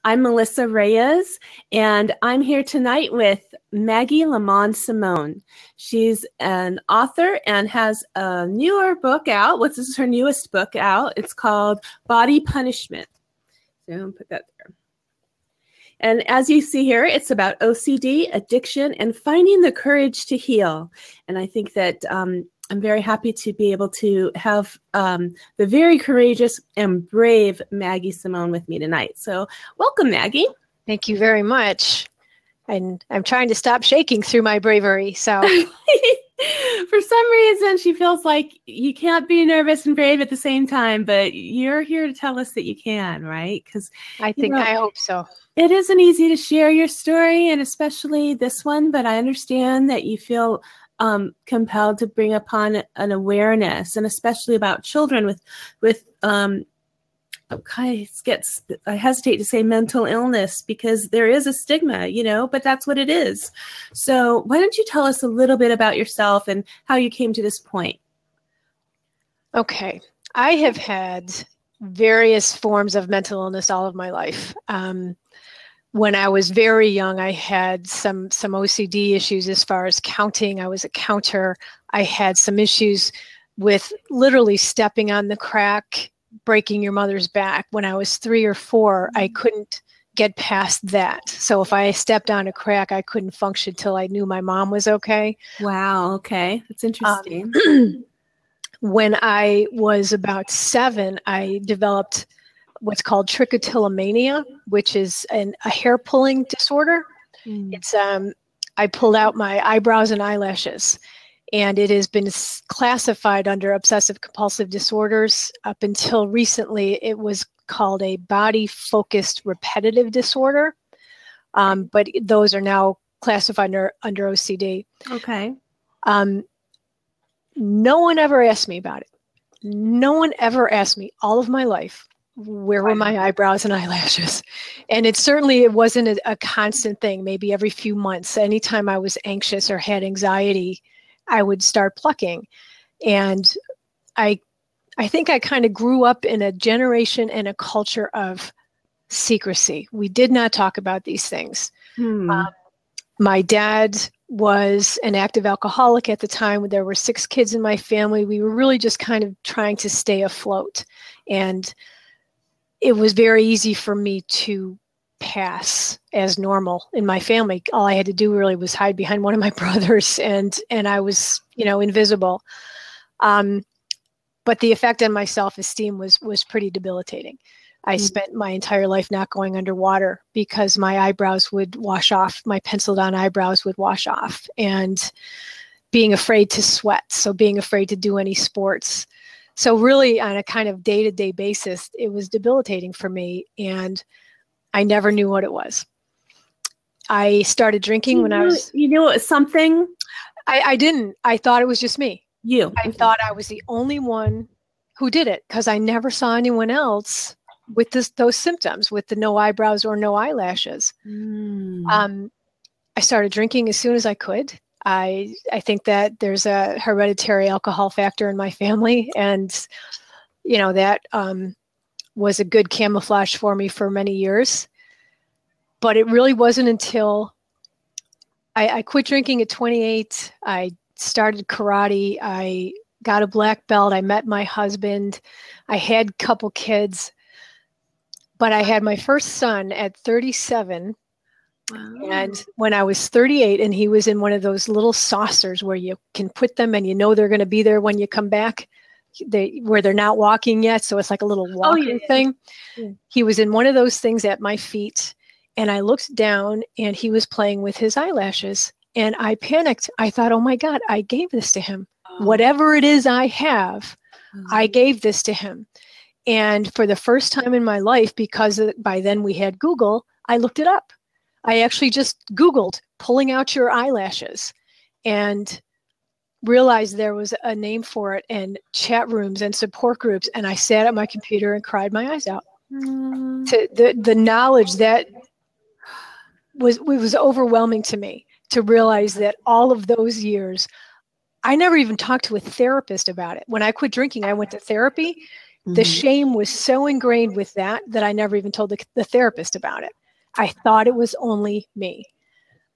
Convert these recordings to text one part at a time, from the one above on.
I'm Melissa Reyes, and I'm here tonight with Maggie Simone. She's an author and has a newer book out. This is her newest book out. It's called Body Punishment. So I'll put that there. And as you see here, it's about OCD, addiction, and finding the courage to heal. And I think that I'm very happy to be able to have the very courageous and brave Maggie Simone with me tonight. So welcome, Maggie. Thank you very much. And I'm trying to stop shaking through my bravery. So for some reason, she feels like you can't be nervous and brave at the same time, but you're here to tell us that you can, right? Because I hope so. It isn't easy to share your story, and especially this one, but I understand that you feel compelled to bring upon an awareness, and especially about children with I hesitate to say mental illness because there is a stigma, but that's what it is. So why don't you tell us a little bit about yourself and how you came to this point? Okay. I have had various forms of mental illness all of my life. When I was very young, I had some OCD issues as far as counting. I was a counter. I had some issues with literally stepping on the crack, breaking your mother's back. When I was 3 or 4, I couldn't get past that. So if I stepped on a crack, I couldn't function till I knew my mom was okay. Wow. Okay. That's interesting. When I was about 7, I developed what's called trichotillomania, which is a hair pulling disorder. It's I pulled out my eyebrows and eyelashes, and it has been classified under obsessive compulsive disorders. Up until recently, it was called a body focused repetitive disorder, but those are now classified under OCD. Okay. No one ever asked me about it. No one ever asked me all of my life, where were my eyebrows and eyelashes? And it wasn't a constant thing. Maybe every few months, anytime I was anxious or had anxiety, I would start plucking. And I think I kind of grew up in a generation and a culture of secrecy. We did not talk about these things. My dad was an active alcoholic at the time. There were 6 kids in my family. We were really just kind of trying to stay afloat. And it was very easy for me to pass as normal in my family. All I had to do really was hide behind one of my brothers, and I was, invisible. But the effect on my self-esteem was pretty debilitating. I spent my entire life not going underwater because my eyebrows would wash off. My penciled on eyebrows would wash off, and being afraid to sweat. So being afraid to do any sports. So really on a kind of day-to-day basis, it was debilitating for me, and I never knew what it was. I started drinking when I was... You knew it was something? I didn't. I thought it was just me. You? I thought I was the only one who did it because I never saw anyone else with those symptoms, with the no eyebrows or no eyelashes. I started drinking as soon as I could. I think that there's a hereditary alcohol factor in my family, and that was a good camouflage for me for many years. But it really wasn't until I quit drinking at 28. I started karate. I got a black belt. I met my husband. I had a couple kids, but I had my first son at 37. Wow. And when I was 38, and he was in one of those little saucers where you can put them and they're going to be there when you come back, where they're not walking yet. So it's like a little walking thing. Yeah. He was in one of those things at my feet, and I looked down and he was playing with his eyelashes, and I panicked. I thought, oh my God, I gave this to him. Whatever it is I have, I gave this to him. And for the first time in my life, because by then we had Google, I looked it up. I actually just Googled pulling out your eyelashes and realized there was a name for it, and chat rooms and support groups. And I sat at my computer and cried my eyes out. To the knowledge that was overwhelming to me, to realize that all of those years, I never even talked to a therapist about it. When I quit drinking, I went to therapy, The shame was so ingrained with that I never even told the therapist about it. I thought it was only me.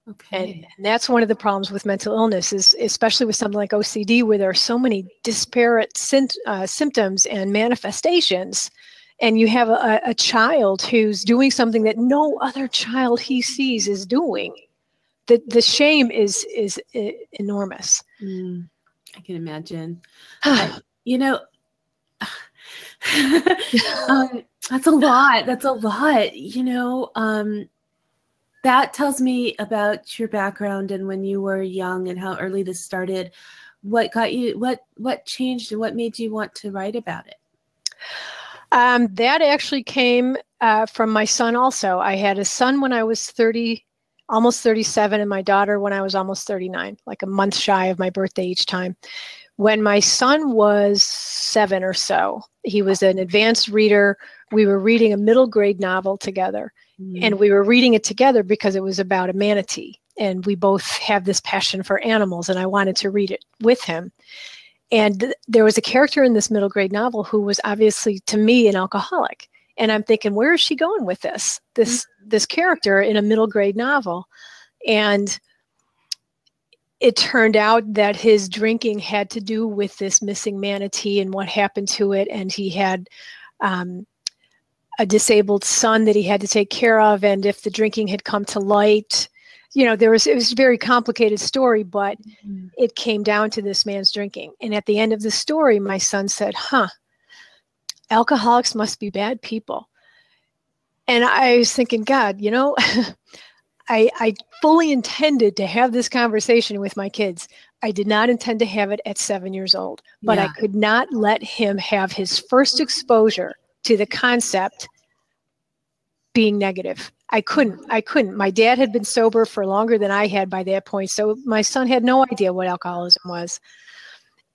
Okay. And that's one of the problems with mental illness, is especially with something like OCD, where there are so many disparate symptoms and manifestations. And you have a child who's doing something that no other child he sees is doing. The shame is enormous. I can imagine. That's a lot. That's a lot. That tells me about your background and when you were young and how early this started. What got you? What changed and what made you want to write about it? That actually came from my son also. I had a son when I was 30, almost 37, and my daughter when I was almost 39, like a month shy of my birthday each time. When my son was 7 or so, he was an advanced reader. We were reading a middle grade novel together, and we were reading it together because it was about a manatee. And we both have this passion for animals, and I wanted to read it with him. And there was a character in this middle grade novel who was obviously, to me, an alcoholic. And I'm thinking, where is she going with this? This character in a middle grade novel. And it turned out that his drinking had to do with this missing manatee and what happened to it. And he had a disabled son that he had to take care of. And if the drinking had come to light, it was a very complicated story, but it came down to this man's drinking. And at the end of the story, my son said, alcoholics must be bad people. And I was thinking, God, I fully intended to have this conversation with my kids. I did not intend to have it at 7 years old, but I could not let him have his first exposure to the concept being negative. I couldn't. My dad had been sober for longer than I had by that point. So my son had no idea what alcoholism was.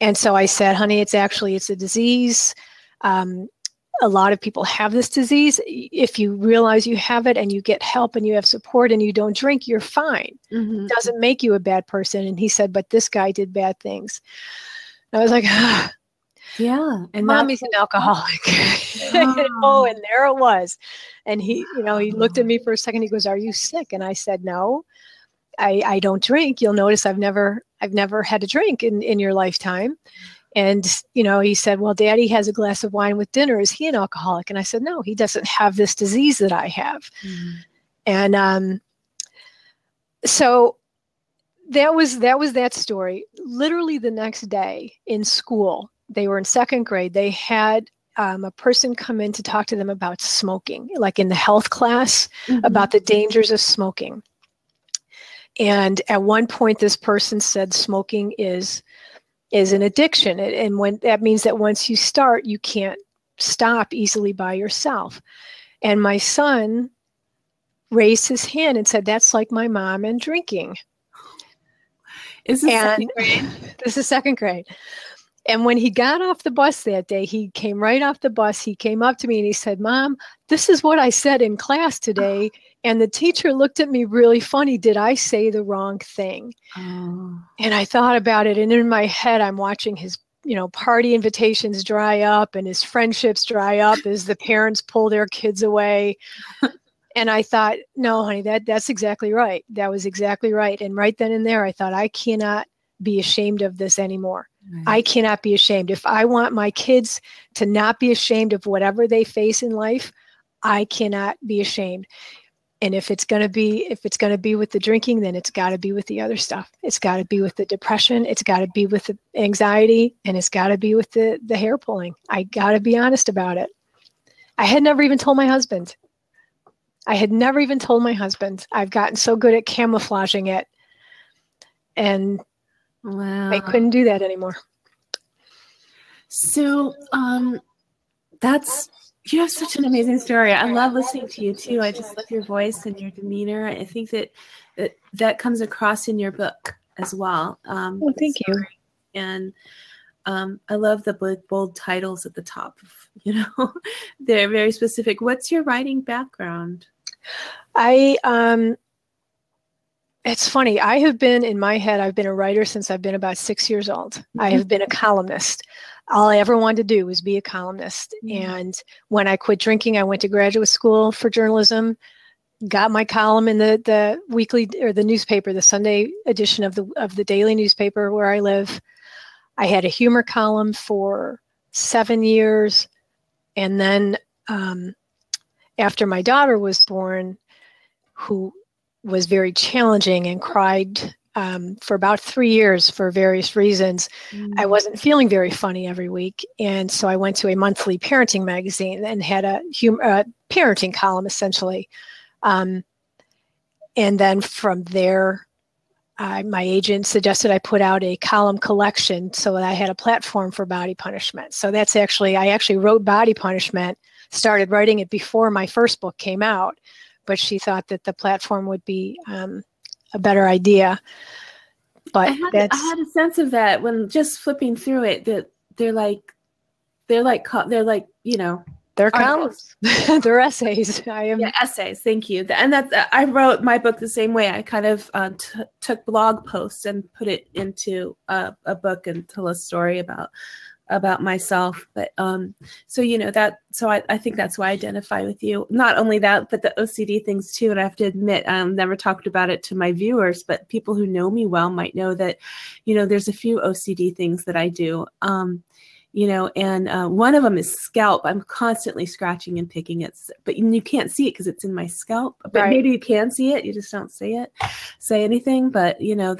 And so I said, honey, it's a disease. A lot of people have this disease. If you realize you have it and you get help and you have support and you don't drink, you're fine. It doesn't make you a bad person. And he said, but this guy did bad things. And I was like, yeah. And Mommy's an alcoholic. Oh, and there it was. And he looked at me for a second. He goes, are you sick? And I said, no, I don't drink. You'll notice I've never had a drink in your lifetime. And, he said, well, Daddy has a glass of wine with dinner. Is he an alcoholic? And I said, no, he doesn't have this disease that I have. And so that was that story. Literally the next day in school, they were in second grade. They had a person come in to talk to them about smoking, like in the health class, about the dangers of smoking. And at one point, this person said smoking is an addiction. And when that means that once you start, you can't stop easily by yourself. And my son raised his hand and said, that's like my mom and drinking. Is this second grade? This is second grade. And when he got off the bus that day, he came right off the bus. He came up to me and he said, Mom, this is what I said in class today. And the teacher looked at me really funny. Did I say the wrong thing? And I thought about it. And in my head, I'm watching his, party invitations dry up and his friendships dry up as the parents pull their kids away. And I thought, no, honey, that's exactly right. That was exactly right. And right then and there, I thought, I cannot be ashamed of this anymore. I cannot be ashamed. If I want my kids to not be ashamed of whatever they face in life, I cannot be ashamed. And if it's going to be with the drinking, then it's got to be with the other stuff. It's got to be with the depression. It's got to be with the anxiety, and it's got to be with the hair pulling. I got to be honest about it. I had never even told my husband. I've gotten so good at camouflaging it. And wow. I couldn't do that anymore. So you have such an amazing story. I love listening to you too. I just love your voice and your demeanor. I think that comes across in your book as well. Well, thank you. And I love the bold titles at the top. They're very specific. What's your writing background? I It's funny. I have been, in my head, I've been a writer since I've been about 6 years old. I have been a columnist. All I ever wanted to do was be a columnist. And when I quit drinking, I went to graduate school for journalism, got my column in the weekly, or the newspaper, the Sunday edition of the daily newspaper where I live. I had a humor column for 7 years. And then after my daughter was born, who was very challenging and cried for about 3 years for various reasons, I wasn't feeling very funny every week. And so I went to a monthly parenting magazine and had a parenting column, essentially. And then from there, my agent suggested I put out a column collection so that I had a platform for Body Punishment. So that's actually, I actually wrote Body Punishment, started writing it before my first book came out, but she thought that the platform would be a better idea. But I had a sense of that when just flipping through it, that they're like, you know, they're columns. They're essays. Yeah, essays. Thank you. And that's, I wrote my book the same way. I kind of took blog posts and put it into a book and tell a story about myself. But so, you know, that, so I think that's why I identify with you. Not only that, but the OCD things too. And I have to admit, never talked about it to my viewers, but people who know me well might know that, you know, there's a few OCD things that I do. You know, and one of them is scalp. I'm constantly scratching and picking it, but you can't see it because it's in my scalp. But right. Maybe you can see it. You just don't say anything. But you know,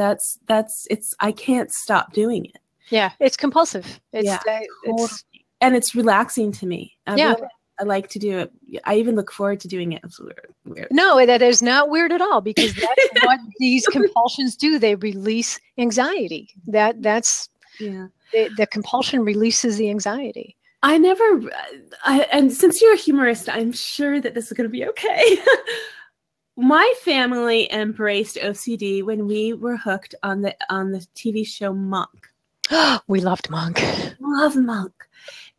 I can't stop doing it. Yeah, it's compulsive. And it's relaxing to me. Yeah. I like to do it. I even look forward to doing it. It's weird. No, that is not weird at all, because that's what these compulsions do. They release anxiety. That's yeah. The compulsion releases the anxiety. And since you're a humorist, I'm sure that this is going to be okay. My family embraced OCD when we were hooked on the TV show Monk. We loved Monk. Love Monk.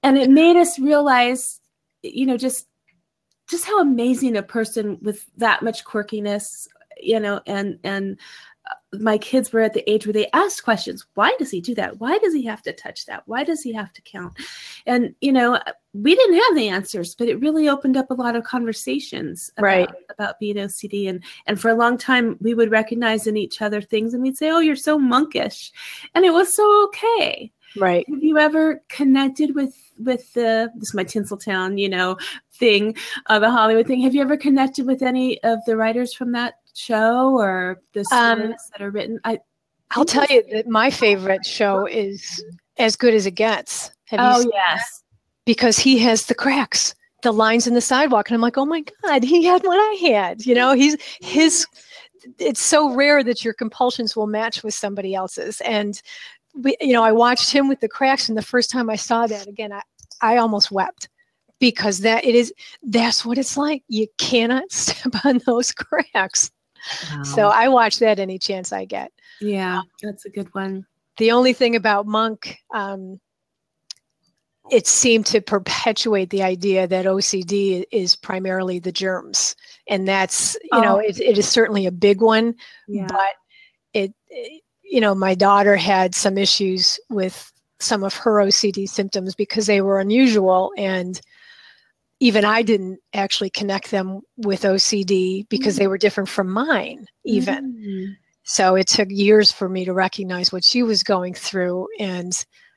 And it made us realize, you know, just how amazing a person with that much quirkiness, you know, and my kids were at the age where they asked questions. Why does he do that? Why does he have to touch that? Why does he have to count? And, you know, we didn't have the answers, but it really opened up a lot of conversations about being OCD. And for a long time, we would recognize in each other things and we'd say, oh, you're so monkish. And it was so okay. Right. Have you ever connected with this is my Tinseltown, you know, thing, the Hollywood thing. Have you ever connected with any of the writers from that show or the stories that are written? I'll tell you that my favorite show is As Good as It Gets. Have you seen that? Because he has the cracks, the lines in the sidewalk. And I'm like, oh my God, he had what I had. You know, it's so rare that your compulsions will match with somebody else's. And I watched him with the cracks. And the first time I saw that again, I almost wept, because that's what it's like. You cannot step on those cracks. Wow. So I watch that any chance I get. Yeah, that's a good one. The only thing about Monk, it seemed to perpetuate the idea that OCD is primarily the germs. And that's, it is certainly a big one, but my daughter had some issues with some of her OCD symptoms because they were unusual. And even I didn't actually connect them with OCD because they were different from mine even. Mm-hmm. So it took years for me to recognize what she was going through. And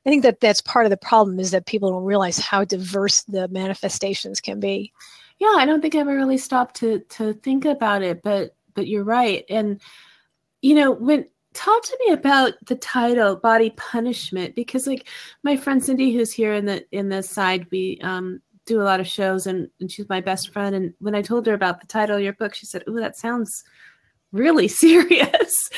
I think that's part of the problem, is that people don't realize how diverse the manifestations can be. Yeah, I don't think I ever really stopped to think about it, but you're right. And, talk to me about the title, Body Punishment, because like my friend Cindy, who's here in the side, we do a lot of shows, and she's my best friend. And when I told her about the title of your book, she said, "Ooh, that sounds really serious,"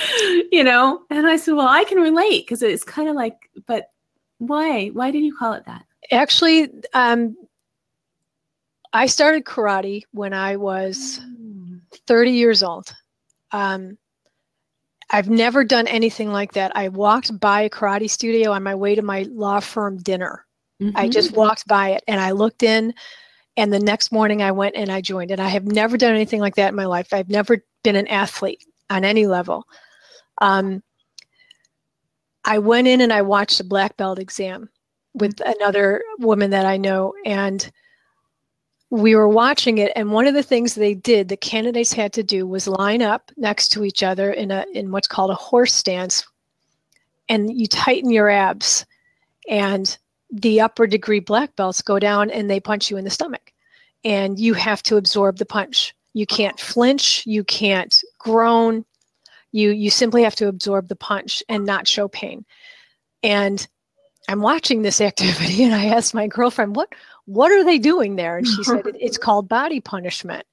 And I said, well, I can relate, because it's kind of like, but why did you call it that? Actually, I started karate when I was 30 years old. I've never done anything like that. I walked by a karate studio on my way to my law firm dinner. Mm-hmm. I just walked by it and I looked in, and the next morning I went and I joined. And I have never done anything like that in my life. I've never been an athlete. on any level. I went in and I watched a black belt exam with another woman that I know, and we were watching it. And one of the things they did, the candidates had to do, was line up next to each other in what's called a horse stance, and you tighten your abs, and the upper degree black belts go down and they punch you in the stomach, and you have to absorb the punch. You can't flinch, you can't groan. You simply have to absorb the punch and not show pain. And I'm watching this activity, and I asked my girlfriend, what are they doing there? And she said, it's called body punishment.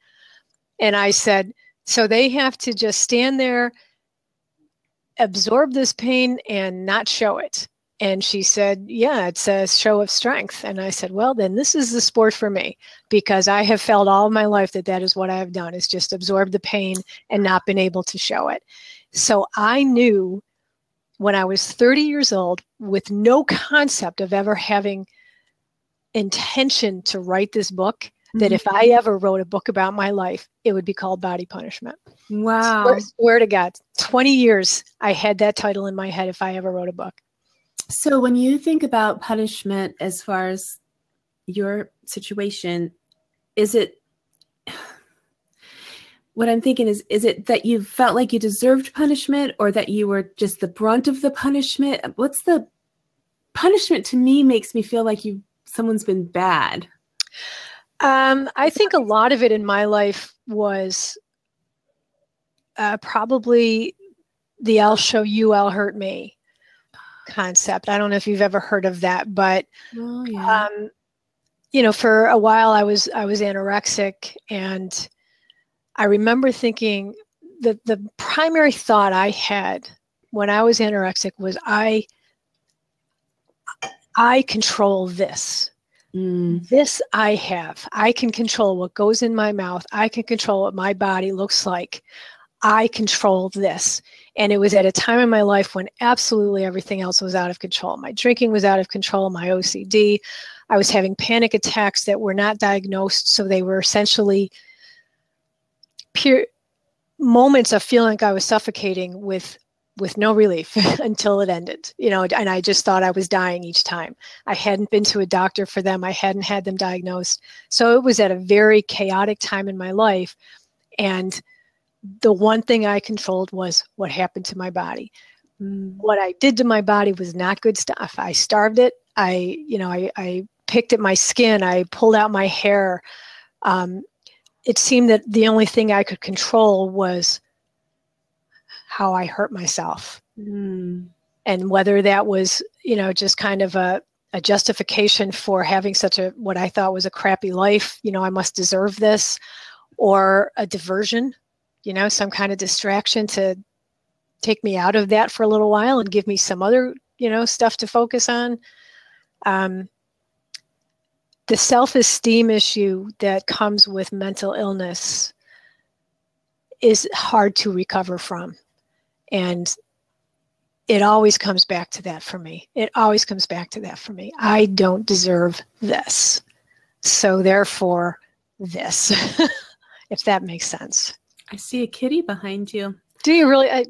And I said, so they have to just stand there, absorb this pain, and not show it. And she said, yeah, it's a show of strength. And I said, well, then this is the sport for me, because I have felt all of my life that is what I have done, is just absorb the pain and not been able to show it. So I knew when I was 30 years old, with no concept of ever having intention to write this book, that if I ever wrote a book about my life, it would be called Body Punishment. Wow. Swear to God, 20 years I had that title in my head if I ever wrote a book. So when you think about punishment, as far as your situation, is it, what I'm thinking is it that you felt like you deserved punishment, or that you were just the brunt of the punishment? What's the punishment? To me, makes me feel like someone's been bad. I think a lot of it in my life was probably the I'll show you, I'll hurt me concept. I don't know if you've ever heard of that, but you know, for a while I was anorexic, and I remember thinking that the primary thought I had when I was anorexic was I control this. This I have. I can control what goes in my mouth. I can control what my body looks like. I control this. And it was at a time in my life when absolutely everything else was out of control. My drinking was out of control, my OCD. I was having panic attacks that were not diagnosed, so they were essentially pure moments of feeling like I was suffocating with no relief until it ended, you know, and I just thought I was dying each time. I hadn't been to a doctor for them. I hadn't had them diagnosed. So it was at a very chaotic time in my life. And the one thing I controlled was what happened to my body. What I did to my body was not good stuff. I starved it. I picked at my skin. I pulled out my hair. It seemed that the only thing I could control was how I hurt myself. And whether that was, you know, just kind of a justification for having such a, what I thought was a crappy life, you know, I must deserve this, or a diversion, you know, some kind of distraction to take me out of that for a little while and give me some other, you know, stuff to focus on. The self-esteem issue that comes with mental illness is hard to recover from. And it always comes back to that for me. It always comes back to that for me. I don't deserve this. So therefore, this, if that makes sense. I see a kitty behind you. Do you really? I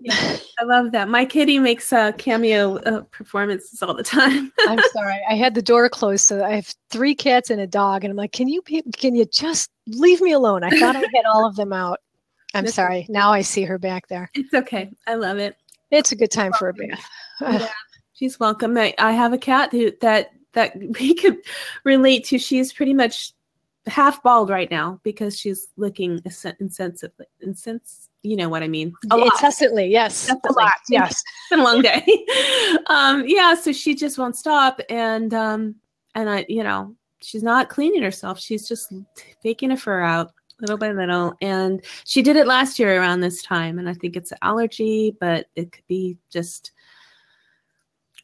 love that. My kitty makes cameo performances all the time. I'm sorry. I had the door closed, so I have 3 cats and a dog, and I'm like, can you just leave me alone? I thought I had all of them out. I'm sorry. Now I see her back there. It's okay. I love it. It's a good time for a bath. Yeah, she's welcome. I have a cat that we could relate to. She's pretty much half bald right now because she's licking insensibly. You know what I mean? Incessantly, yes. A lot, yes. It's been a long day. Yeah, so she just won't stop, and I, you know, she's not cleaning herself. She's just taking her fur out little by little, and she did it last year around this time, and I think it's an allergy, but it could be just,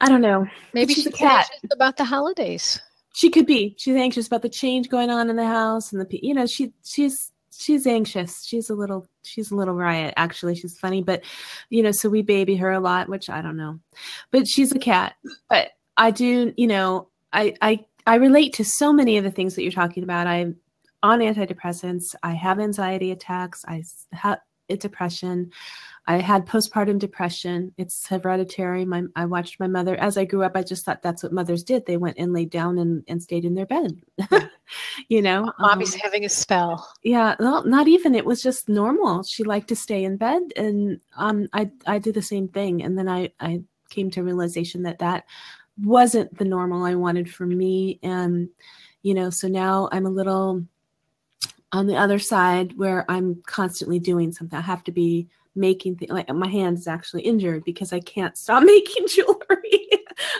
I don't know. Maybe she's anxious about the holidays. She could be. She's anxious about the change going on in the house, and you know, she's anxious. She's a little riot, actually. She's funny, but you know, so we baby her a lot, which I don't know, but she's a cat. But I do, you know, I relate to so many of the things that you're talking about. I'm on antidepressants. I have anxiety attacks. depression. I had postpartum depression. It's hereditary. I watched my mother as I grew up. I just thought that's what mothers did. They went and laid down and stayed in their bed. You know, Mommy's having a spell. Yeah, well, not even. It was just normal. She liked to stay in bed, and I did the same thing. And then I came to realization that that wasn't the normal I wanted for me. And you know, so now I'm a little on the other side where I'm constantly doing something. I have to be making things. Like my hand is actually injured because I can't stop making jewelry.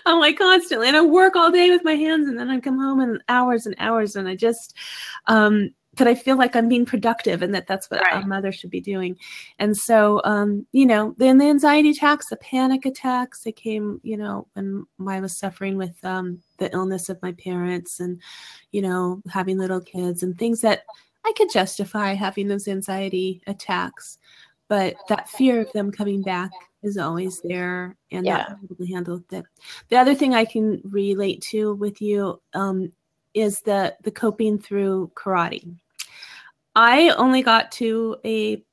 I'm like constantly, and I work all day with my hands, and then I come home and hours, and I just, but I feel like I'm being productive, and that's what a mother should be doing. And so, you know, then the anxiety attacks, the panic attacks, they came, you know, when I was suffering with the illness of my parents, and, you know, having little kids and things that I could justify having those anxiety attacks. But that fear of them coming back is always there, and not being able to handle it. The other thing I can relate to with you is the coping through karate. I only got to a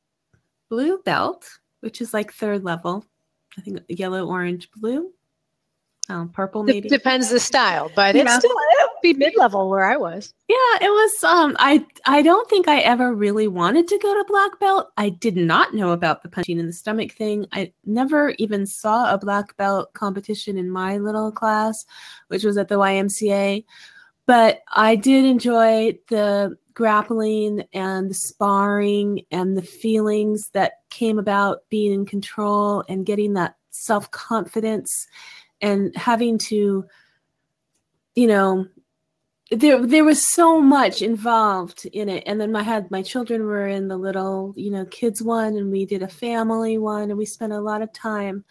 blue belt, which is like 3rd level. I think yellow, orange, blue. Purple maybe. Depends the style, but it's still, it would be mid-level where I was. Yeah, it was, I don't think I ever really wanted to go to black belt. I did not know about the punching in the stomach thing. I never even saw a black belt competition in my little class, which was at the YMCA. But I did enjoy the grappling and the sparring and the feelings that came about being in control and getting that self-confidence and having to, you know, there was so much involved in it. And then my children were in the little, you know, kids one, and we did a family one, and we spent a lot of time,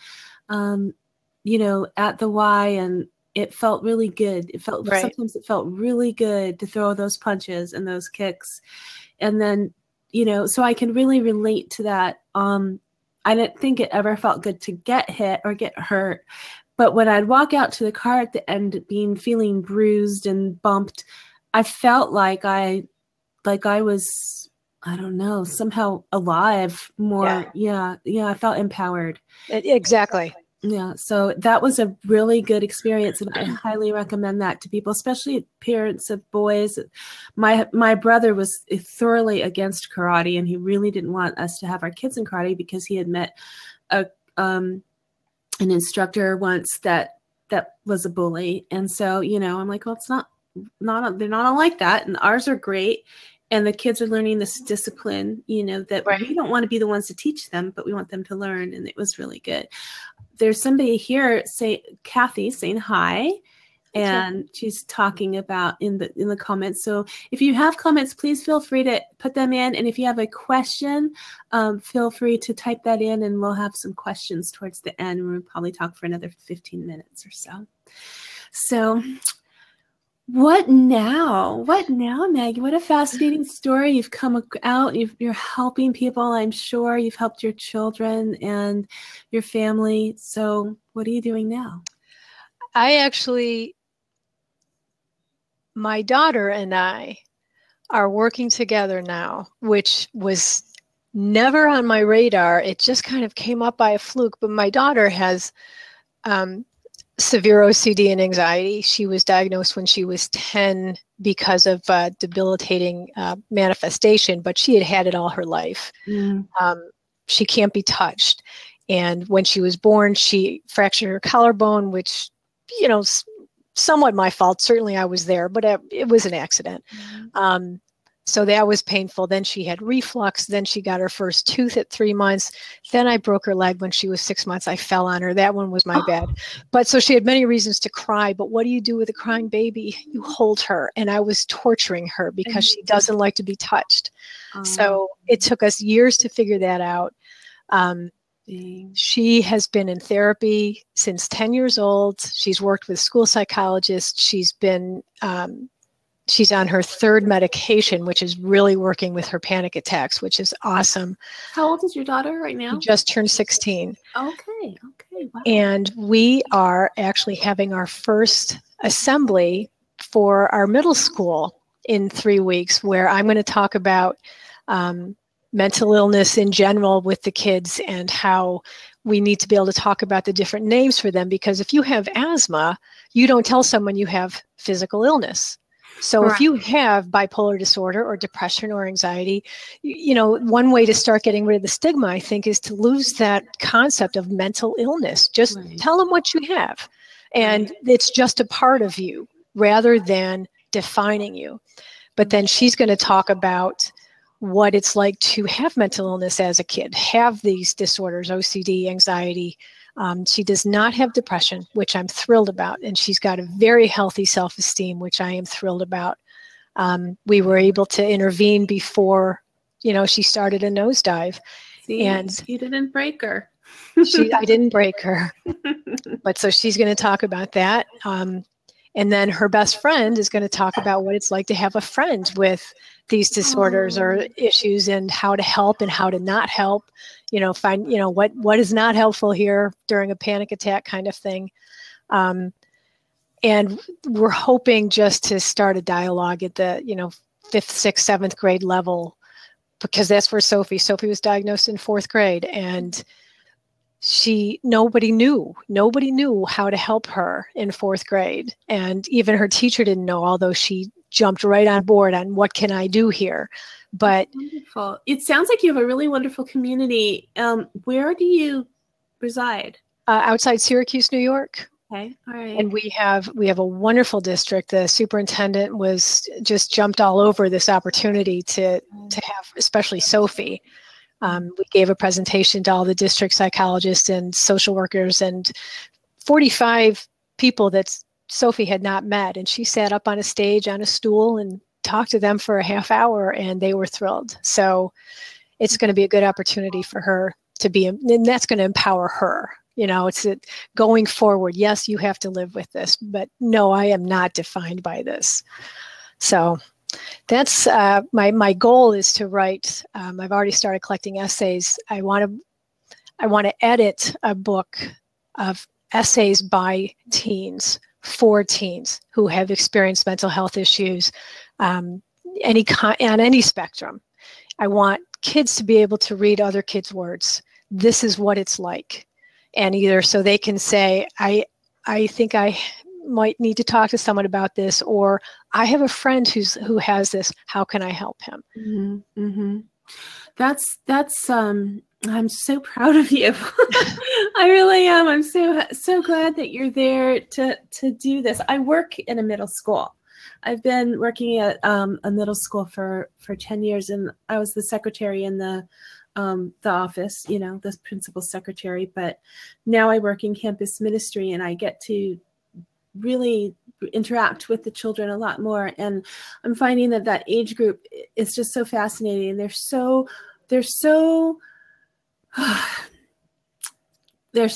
you know, at the Y, and it felt really good. It felt, sometimes it felt really good to throw those punches and those kicks. And then, you know, so I can really relate to that. I didn't think it ever felt good to get hit or get hurt. But when I'd walk out to the car at the end, feeling bruised and bumped, I felt like I was, I don't know, somehow alive more. Yeah. I felt empowered. Exactly. Yeah. So that was a really good experience, and I highly recommend that to people, especially parents of boys. My brother was thoroughly against karate, and he really didn't want us to have our kids in karate because he had met an instructor once that was a bully. And so, you know, I'm like, well, it's not they're not all like that. And ours are great. And the kids are learning this discipline, you know, that we don't want to be the ones to teach them, but we want them to learn. And it was really good. There's somebody here, Kathy, saying hi. And she's talking about in the comments. So if you have comments, please feel free to put them in. And if you have a question, feel free to type that in, and we'll have some questions towards the end. We'll probably talk for another 15 minutes or so. So what now? What now, Maggie? What a fascinating story. You've come out, you're helping people. I'm sure you've helped your children and your family. So what are you doing now? My daughter and I are working together now, which was never on my radar. It just kind of came up by a fluke. But my daughter has severe OCD and anxiety. She was diagnosed when she was 10 because of debilitating manifestation, but she had had it all her life. She can't be touched. And when she was born, she fractured her collarbone, which, you know, somewhat my fault. Certainly I was there, but it was an accident. So that was painful. Then she had reflux. Then she got her first tooth at 3 months. Then I broke her leg when she was 6 months. I fell on her. That one was my bad. But so she had many reasons to cry. But what do you do with a crying baby? You hold her. And I was torturing her because she doesn't like to be touched. So it took us years to figure that out. She has been in therapy since 10 years old. She's worked with school psychologists. She's been, she's on her 3rd medication, which is really working with her panic attacks, which is awesome. How old is your daughter right now? She just turned 16. Okay. Wow. And we are actually having our first assembly for our middle school in 3 weeks, where I'm going to talk about mental illness in general with the kids, and how we need to be able to talk about the different names for them, because if you have asthma, you don't tell someone you have physical illness. So if you have bipolar disorder or depression or anxiety, one way to start getting rid of the stigma, I think, is to lose that concept of mental illness. Just tell them what you have. And it's just a part of you rather than defining you. But then she's going to talk about what it's like to have mental illness as a kid, have these disorders, OCD, anxiety. She does not have depression, which I'm thrilled about. And she's got a very healthy self-esteem, which I am thrilled about. We were able to intervene before, she started a nosedive. See, and you didn't break her. I didn't break her. But so she's going to talk about that. And then her best friend is going to talk about what it's like to have a friend with these disorders or issues, and how to help and how to not help, find, what is not helpful here during a panic attack kind of thing. And we're hoping just to start a dialogue at the, 5th, 6th, 7th grade level, because that's where Sophie was diagnosed in 4th grade, and nobody knew how to help her in 4th grade. And even her teacher didn't know, although she jumped right on board on what can I do here. But wonderful. It sounds like you have a really wonderful community. Where do you reside? Outside Syracuse, New York. Okay. All right. And we have a wonderful district. The superintendent was just jumped all over this opportunity to have, especially Sophie. We gave a presentation to all the district psychologists and social workers, and 45 people that Sophie had not met. And she sat up on a stage on a stool and talked to them for a half hour, and they were thrilled. So it's going to be a good opportunity for her to be, and that's going to empower her. It's going forward. Yes, you have to live with this, but no, I am not defined by this. So that's my goal is to write. I've already started collecting essays. I want to edit a book of essays by teens, for teens who have experienced mental health issues, on any spectrum. I want kids to be able to read other kids' words. This is what it's like, and either so they can say, I think I might need to talk to someone about this, or I have a friend who has this. How can I help him? Mm-hmm. Mm-hmm. That's I'm so proud of you. I really am. I'm so glad that you're there to do this. I work in a middle school. I've been working at a middle school for 10 years, and I was the secretary in the office, the principal secretary. But now I work in campus ministry, and I get to really interact with the children a lot more. And I'm finding that age group is just so fascinating. They're so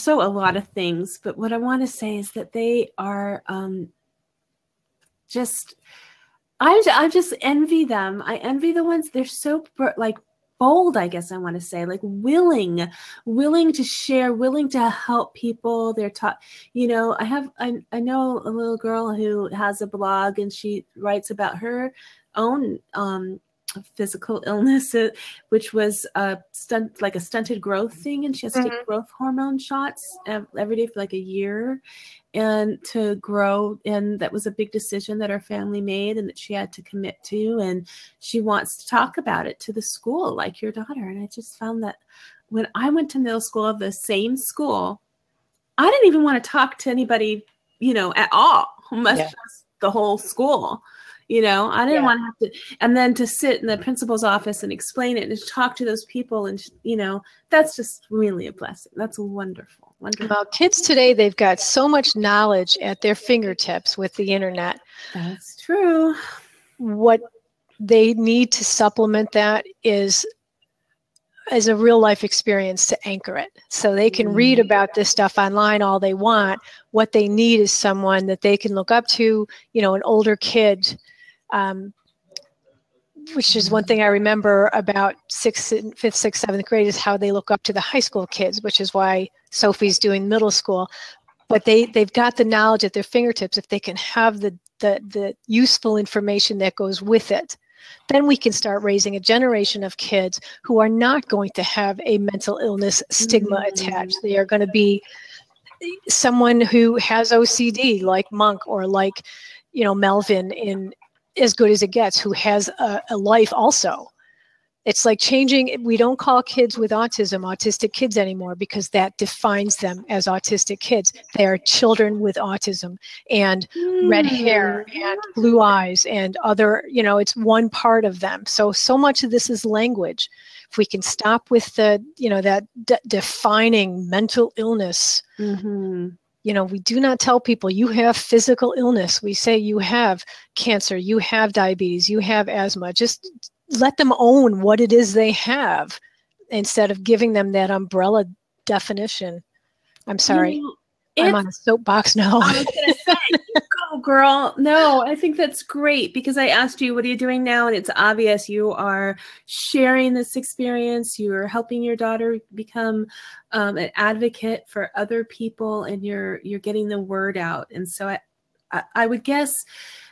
a lot of things. But what I want to say is that they are I just envy them. I envy the ones, they're so bold, I guess I want to say, willing to share, willing to help people. They're taught, I know a little girl who has a blog, and she writes about her own physical illness, which was a stunted growth thing, and she has to take growth hormone shots every day for a year, and to grow. And that was a big decision that her family made, and that she had to commit to. And she wants to talk about it to the school, like your daughter. And I just found that when I went to middle school, of the same school, I didn't even want to talk to anybody, at all, much less the whole school. I didn't want to have to, and then to sit in the principal's office and explain it and talk to those people. And, that's just really a blessing. That's wonderful. Well, kids today, they've got so much knowledge at their fingertips with the internet. That's true. What they need to supplement that is a real life experience to anchor it. So they can read about this stuff online all they want. What they need is someone that they can look up to, an older kid, which is one thing I remember about 5th, 6th, 7th grade, is how they look up to the high school kids, which is why Sophie's doing middle school. But they've got the knowledge at their fingertips if they can have the useful information that goes with it. then we can start raising a generation of kids who are not going to have a mental illness stigma attached. They are going to be someone who has OCD, like Monk, or like, Melvin in As Good as It Gets, who has a life also. It's like changing. We don't call kids with autism autistic kids anymore, because that defines them as autistic kids. They are children with autism and red hair and blue eyes and other, it's one part of them. So much of this is language. If we can stop with the, that defining mental illness, we do not tell people you have physical illness. We say you have cancer, you have diabetes, you have asthma. Just let them own what it is they have, instead of giving them that umbrella definition. I'm sorry. I'm on a soapbox now. I was going to say, you go, girl. No, I think that's great, because I asked you, what are you doing now? And it's obvious you are sharing this experience. You are helping your daughter become an advocate for other people, and you're getting the word out. And so I would guess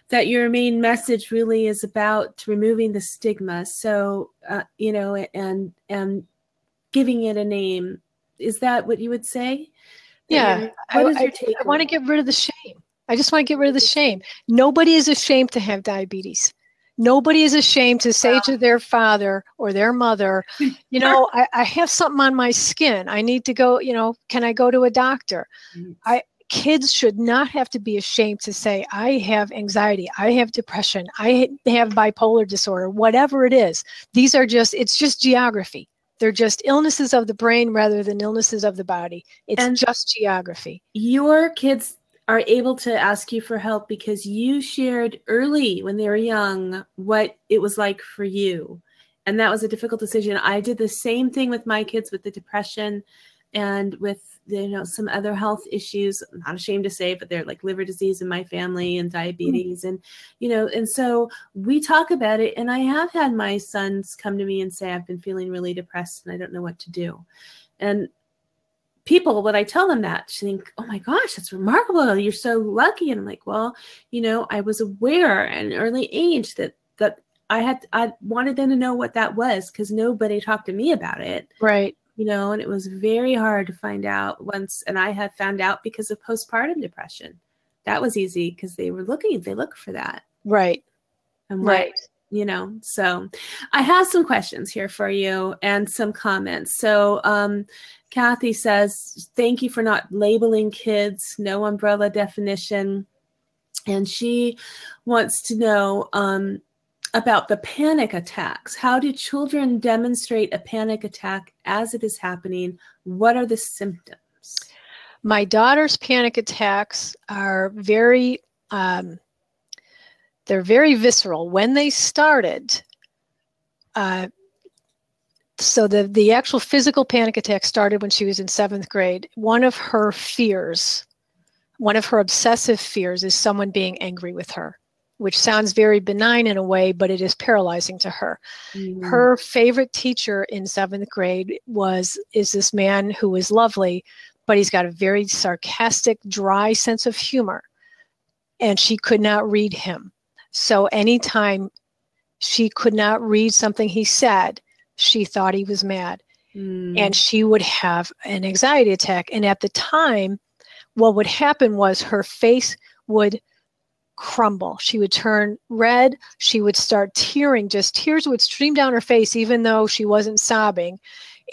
that your main message really is about removing the stigma. So, and giving it a name. Is that what you would say? Yeah. What is your take? I want to get rid of the shame. I just want to get rid of the shame. Nobody is ashamed to have diabetes. Nobody is ashamed to say to their father or their mother, I have something on my skin. I need to go, can I go to a doctor? Kids should not have to be ashamed to say, I have anxiety, I have depression, I have bipolar disorder, whatever it is. It's just geography. They're just illnesses of the brain rather than illnesses of the body. It's just geography. Your kids are able to ask you for help because you shared early when they were young what it was like for you. And that was a difficult decision. I did the same thing with my kids with the depression and with some other health issues. I'm not ashamed to say, but they're like liver disease in my family and diabetes. And, and so we talk about it. And I have had my sons come to me and say, I've been feeling really depressed and I don't know what to do. And people, when I tell them that, think, oh my gosh, that's remarkable. You're so lucky. And I'm like, well, I was aware at an early age that I wanted them to know what that was, because nobody talked to me about it. Right. And it was very hard to find out once. And I had found out because of postpartum depression. That was easy because they look for that. Right. And right. So I have some questions here for you and some comments. So Kathy says, thank you for not labeling kids, no umbrella definition. And she wants to know, about the panic attacks. How do children demonstrate a panic attack as it is happening? What are the symptoms? My daughter's panic attacks are very, they're very visceral. When they started, so the actual physical panic attack started when she was in 7th grade. One of her obsessive fears is someone being angry with her, which sounds very benign in a way, but it is paralyzing to her. Mm-hmm. Her favorite teacher in 7th grade is this man who is lovely, but he's got a very sarcastic, dry sense of humor, and she could not read him. So anytime she could not read something he said, she thought he was mad. And she would have an anxiety attack. And at the time, what would happen was her face would crumble. She would turn red. She would start tearing. Just tears would stream down her face, even though she wasn't sobbing.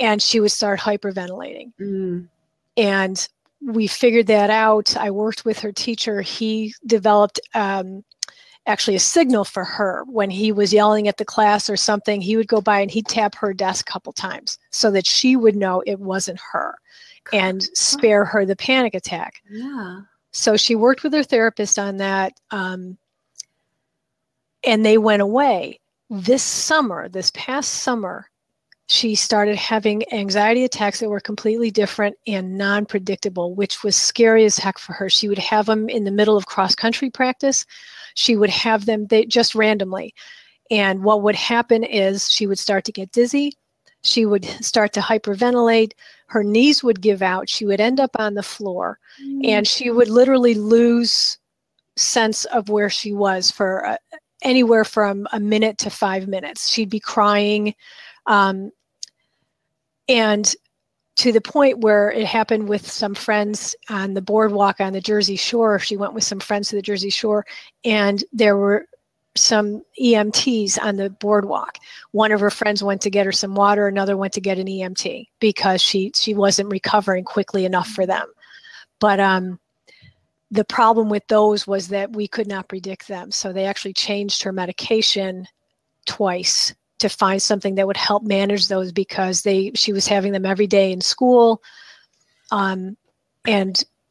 And she would start hyperventilating. And we figured that out. I worked with her teacher. He developed actually a signal for her. When he was yelling at the class or something, he would go by and he'd tap her desk a couple times so that she would know it wasn't her and spare her the panic attack. Yeah. So she worked with her therapist on that, and they went away. This past summer, she started having anxiety attacks that were completely different and non-predictable, which was scary as heck for her. She would have them in the middle of cross-country practice. She would have them just randomly. And what would happen is she would start to get dizzy. She would start to hyperventilate. Her knees would give out. She would end up on the floor. And she would literally lose sense of where she was for anywhere from a minute to 5 minutes. She'd be crying. And to the point where it happened with some friends on the boardwalk on the Jersey Shore. She went with some friends to the Jersey Shore, and there were some EMTs on the boardwalk. One of her friends went to get her some water. Another went to get an EMT because she wasn't recovering quickly enough for them. But the problem with those was that we could not predict them. So they actually changed her medication twice to find something that would help manage those, because she was having them every day in school. And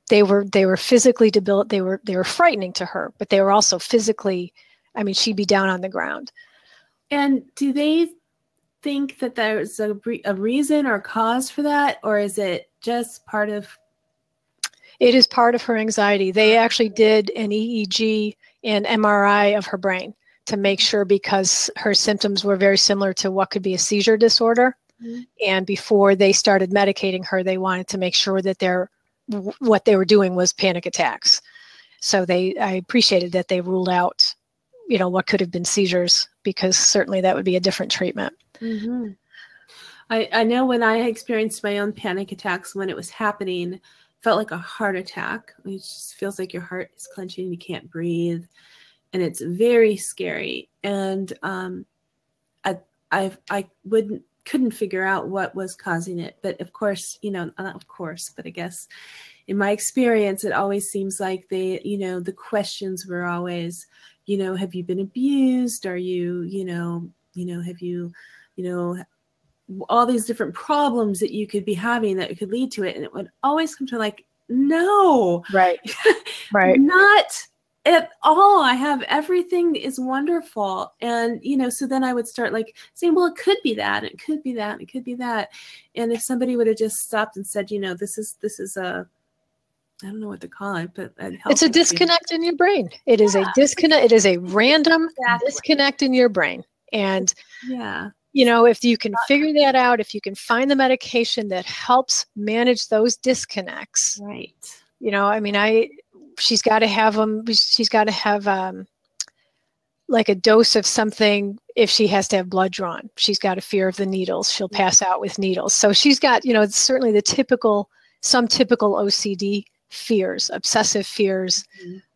they were physically debilitated. They were frightening to her, but they were also physically, I mean, she'd be down on the ground. And do they think that there's a reason or cause for that? Or is it just part of? It is part of her anxiety. They actually did an EEG and MRI of her brain to make sure, because her symptoms were very similar to what could be a seizure disorder. Mm-hmm. And before they started medicating her, they wanted to make sure that what they were doing was panic attacks. So I appreciated that they ruled out, what could have been seizures, because certainly that would be a different treatment. Mm-hmm. I know when I experienced my own panic attacks, when it was happening, felt like a heart attack. It just feels like your heart is clenching, you can't breathe. And it's very scary. And I couldn't figure out what was causing it. But of course, not of course, but I guess in my experience, it always seems like the questions were always, have you been abused? Are you, have you, all these different problems that you could be having that could lead to it. And it would always come to like, no, right. Not at all. I have everything is wonderful. And, so then I would start like saying, well, it could be that, it could be that, it could be that. And if somebody would have just stopped and said, this is a, I don't know what to call it, but it's a disconnect in your brain. It is a disconnect. It is a random disconnect in your brain. And if you can figure that out, if you can find the medication that helps manage those disconnects, right. She's got to have them. She's got to have like a dose of something. If she has to have blood drawn, she's got a fear of the needles. She'll pass out with needles. So she's got, it's certainly some typical OCD fears, obsessive fears,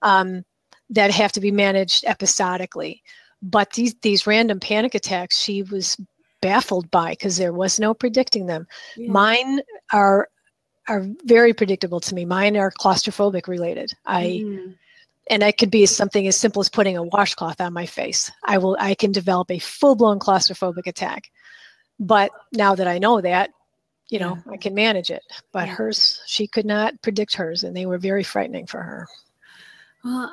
that have to be managed episodically. But these random panic attacks, she was baffled by, because there was no predicting them. Yeah. Mine are very predictable to me. Mine are claustrophobic related. And it could be something as simple as putting a washcloth on my face. I can develop a full-blown claustrophobic attack. But now that I know that, I can manage it. But hers, she could not predict hers, and they were very frightening for her. Well,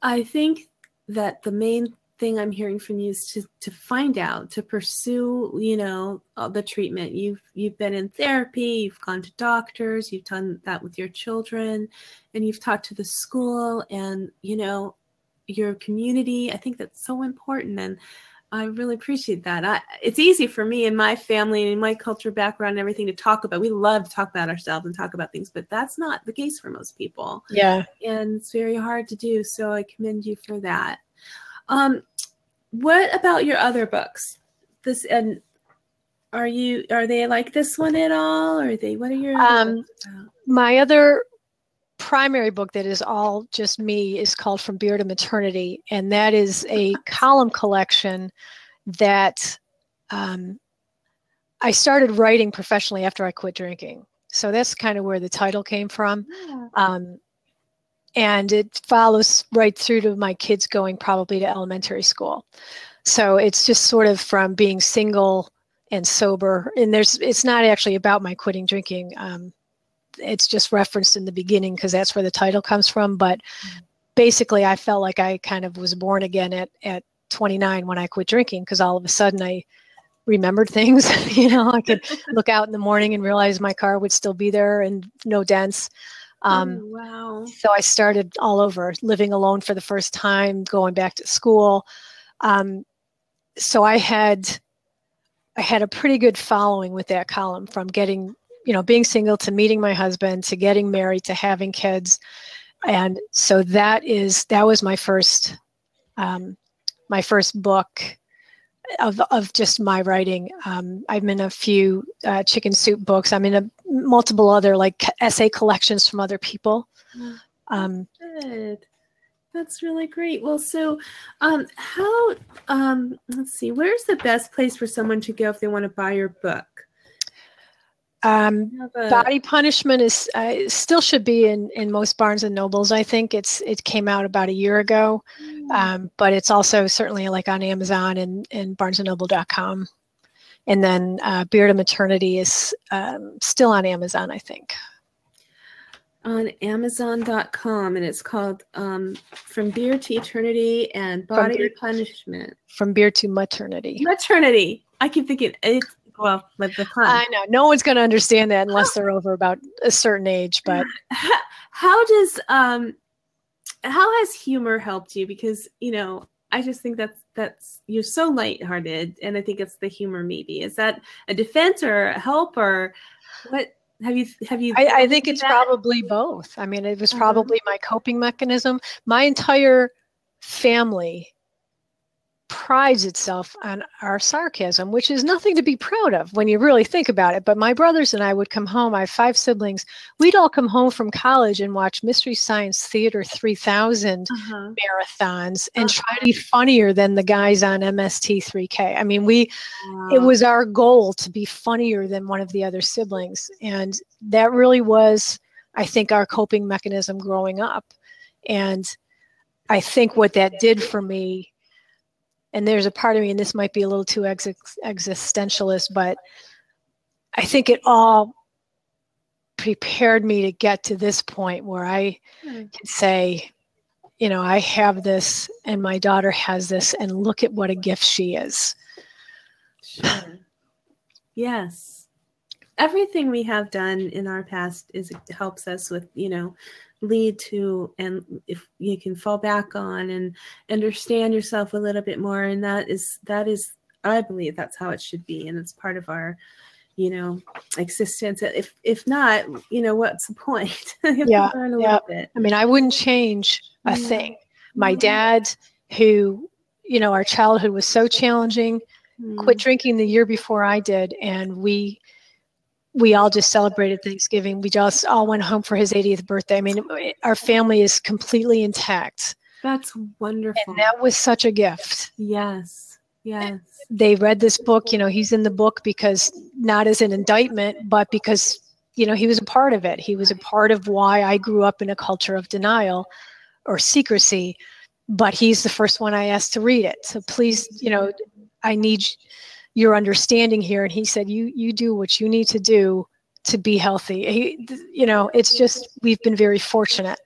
I think that the main thing I'm hearing from you is to find out, to pursue, the treatment. You've been in therapy, you've gone to doctors, you've done that with your children, and you've talked to the school and, your community. I think that's so important. And I really appreciate that. It's easy for me and my family and my culture background and everything to talk about. We love to talk about ourselves and talk about things, but that's not the case for most people. Yeah. And it's very hard to do. So I commend you for that. What about your other books? Are they like this one at all? Or what are your other books about? My other primary book that is all just me is called From Beer to Maternity. And that is a column collection that I started writing professionally after I quit drinking. So that's kind of where the title came from. Yeah. And it follows right through to my kids going probably to elementary school. So it's just sort of from being single and sober. And it's not actually about my quitting drinking. It's just referenced in the beginning because that's where the title comes from. But basically, I felt like I kind of was born again at 29 when I quit drinking, because all of a sudden I remembered things. I could look out in the morning and realize my car would still be there and no dents. Wow. So I started all over, living alone for the first time, going back to school. So I had a pretty good following with that column, from getting, being single to meeting my husband to getting married to having kids. And so that was my first my first book of just my writing. I'm in a few chicken soup books. I'm in multiple other like essay collections from other people. Good. That's really great. Well, so how, let's see, where's the best place for someone to go if they want to buy your book? Body Punishment is still should be in most Barnes and Nobles. I think it came out about a year ago, but it's also certainly like on Amazon and BarnesandNoble.com. And then Beard of Maternity is still on Amazon, I think. On Amazon.com, and it's called From Beard to Eternity and Body Punishment. From Beard to Maternity. Maternity. I keep thinking it's, well, like the pun. I know. No one's going to understand that unless they're over about a certain age. But how has humor helped you? Because, you know, I just think that's you're so lighthearted, and I think it's the humor. Maybe is that a defense or a help, or what? Have you? I think it's probably both. I mean, it was probably my coping mechanism. My entire family prides itself on our sarcasm, which is nothing to be proud of when you really think about it. But my brothers and I would come home. I have 5 siblings. We'd all come home from college and watch Mystery Science Theater 3000 marathons and try to be funnier than the guys on MST3K. I mean, it was our goal to be funnier than one of the other siblings. And that really was, I think, our coping mechanism growing up. And I think what that did for me, and there's a part of me, and this might be a little too existentialist, but I think it all prepared me to get to this point where I can say, you know, I have this and my daughter has this, and look at what a gift she is. Sure. Yes. Everything we have done in our past helps us with, you know, lead to, and if you can fall back on and understand yourself a little bit more, and that is I believe that's how it should be, and it's part of our, you know, existence. If not, you know, what's the point? You have to learn a little bit. I mean, I wouldn't change a thing. My dad, who, you know, our childhood was so challenging, quit drinking the year before I did, and we all just celebrated Thanksgiving. We just all went home for his 80th birthday. I mean, our family is completely intact. That's wonderful. And that was such a gift. Yes. Yes. They read this book. You know, he's in the book because not as an indictment, but because, you know, he was a part of it. He was a part of why I grew up in a culture of denial or secrecy. But he's the first one I asked to read it. So please, you know, I need your understanding here. And he said, you do what you need to do to be healthy. You know, it's just, we've been very fortunate.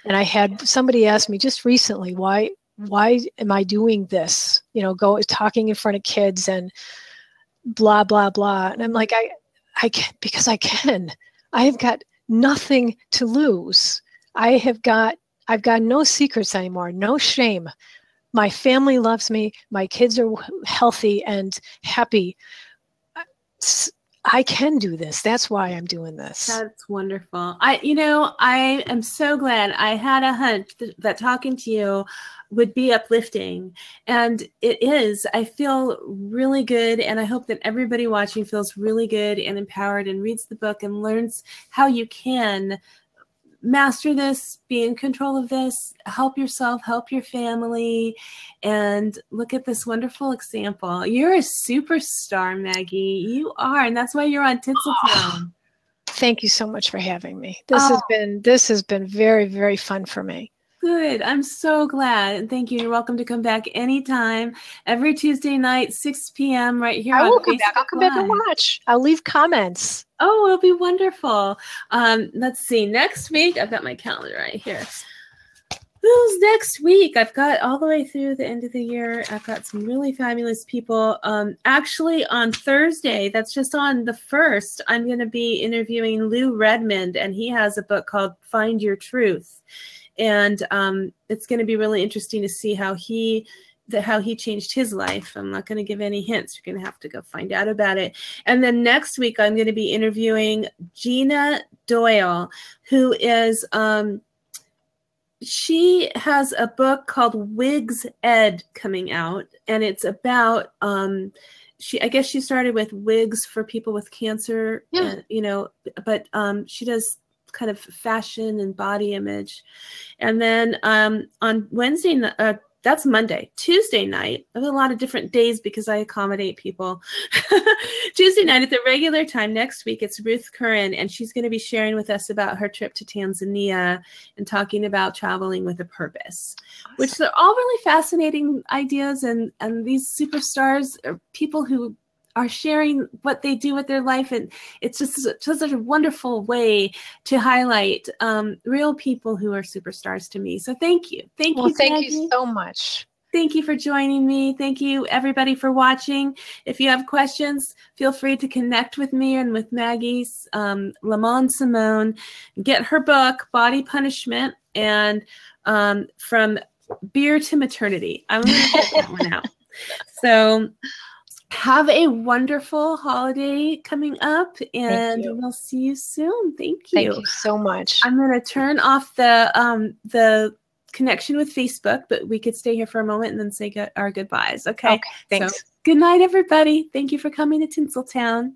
And I had somebody ask me just recently, why am I doing this? You know, talking in front of kids and blah, blah, blah. And I'm like, I can, because I can. I have got nothing to lose. I've got no secrets anymore, no shame. My family loves me. My kids are healthy and happy. I can do this. That's why I'm doing this. That's wonderful. I am so glad. I had a hunch that talking to you would be uplifting, and it is. I feel really good, and I hope that everybody watching feels really good and empowered and reads the book and learns how you can master this, be in control of this, help yourself, help your family, and look at this wonderful example. You're a superstar, Maggie. You are, and that's why you're on Tinseltown. Thank you so much for having me. This has been very, very fun for me. Good. I'm so glad. And thank you. You're welcome to come back anytime. Every Tuesday night, 6 p.m. right here. I will come back. I'll come back and watch. I'll leave comments. Oh, it'll be wonderful. Let's see. Next week, I've got my calendar right here. Who's next week? I've got all the way through the end of the year. I've got some really fabulous people. Actually, on Thursday, that's just on the 1st, I'm going to be interviewing Lou Redmond, and he has a book called Find Your Truth. And it's going to be really interesting to see how he changed his life. I'm not going to give any hints. You're going to have to go find out about it. And then next week, I'm going to be interviewing Gina Doyle, who is she has a book called Wigs Ed coming out, and it's about I guess she started with wigs for people with cancer, Yeah. and, but she does kind of fashion and body image. And then on Wednesday, that's Monday. Tuesday night, I have a lot of different days because I accommodate people. Tuesday night at the regular time next week, it's Ruth Curran, and she's going to be sharing with us about her trip to Tanzania and talking about traveling with a purpose, awesome. Which are all really fascinating ideas. And these superstars are people who are sharing what they do with their life. And it's just such a wonderful way to highlight real people who are superstars to me. So thank you. Thank you, thank Maggie. you so much. Thank you for joining me. Thank you, everybody, for watching. If you have questions, feel free to connect with me and with Maggie Simone. Get her book, Body Punishment, and From Beer to Maternity. I'm going to get that one out. So have a wonderful holiday coming up, and we'll see you soon. Thank you. Thank you so much. I'm going to turn off the connection with Facebook, but we could stay here for a moment and then say our goodbyes. Okay. Thanks. So, good night, everybody. Thank you for coming to Tinseltown.